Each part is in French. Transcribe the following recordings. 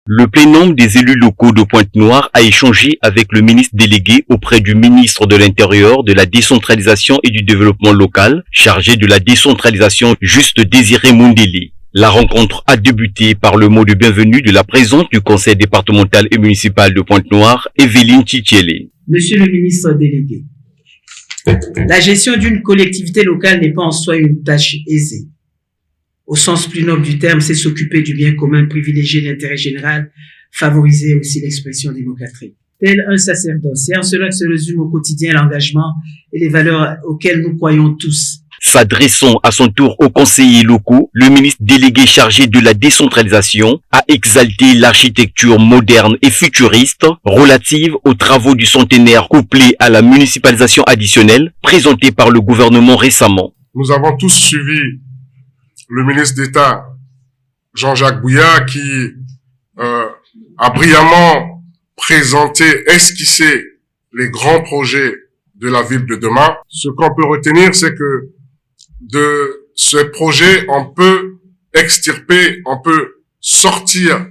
Le plénum des élus locaux de Pointe-Noire a échangé avec le ministre délégué auprès du ministre de l'Intérieur, de la décentralisation et du développement local, chargé de la décentralisation, Juste Désiré Mundeli. La rencontre a débuté par le mot de bienvenue de la présidente du conseil départemental et municipal de Pointe-Noire, Evelyne Tchitchele. Monsieur le ministre délégué, la gestion d'une collectivité locale n'est pas en soi une tâche aisée. Au sens plus noble du terme, c'est s'occuper du bien commun, privilégier l'intérêt général, favoriser aussi l'expression démocratique. Tel un sacerdoce, c'est en cela que se résume au quotidien l'engagement et les valeurs auxquelles nous croyons tous. S'adressant à son tour aux conseillers locaux, le ministre délégué chargé de la décentralisation a exalté l'architecture moderne et futuriste relative aux travaux du centenaire couplée à la municipalisation additionnelle présentée par le gouvernement récemment. Nous avons tous suivi le ministre d'État Jean-Jacques Bouillard qui a brillamment présenté, esquissé les grands projets de la ville de demain. Ce qu'on peut retenir, c'est que de ce projet, on peut extirper, on peut sortir,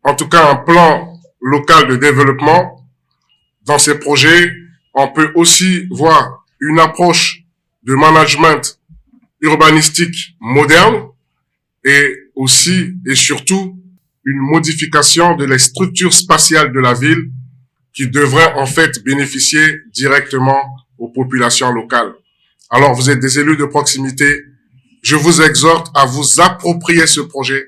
en tout cas un plan local de développement. Dans ces projets, on peut aussi voir une approche de management urbanistique moderne et aussi et surtout une modification de la structure spatiale de la ville qui devrait en fait bénéficier directement aux populations locales. Alors vous êtes des élus de proximité, je vous exhorte à vous approprier ce projet.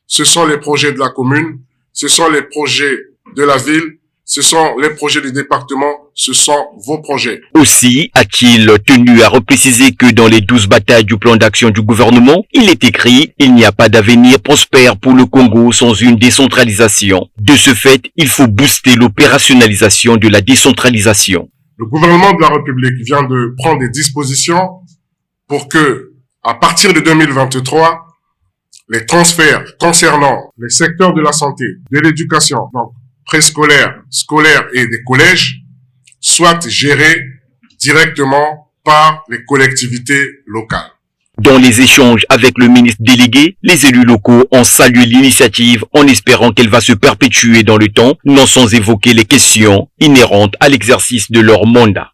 Ce sont les projets de la commune, ce sont les projets de la ville, ce sont les projets du département, ce sont vos projets. Aussi a-t-il tenu à repréciser que dans les 12 batailles du plan d'action du gouvernement, il est écrit « Il n'y a pas d'avenir prospère pour le Congo sans une décentralisation ». De ce fait, il faut booster l'opérationnalisation de la décentralisation. Le gouvernement de la République vient de prendre des dispositions pour que, à partir de 2023, les transferts concernant les secteurs de la santé, de l'éducation, donc préscolaire, scolaire et des collèges soient gérés directement par les collectivités locales. Dans les échanges avec le ministre délégué, les élus locaux ont salué l'initiative en espérant qu'elle va se perpétuer dans le temps, non sans évoquer les questions inhérentes à l'exercice de leur mandat.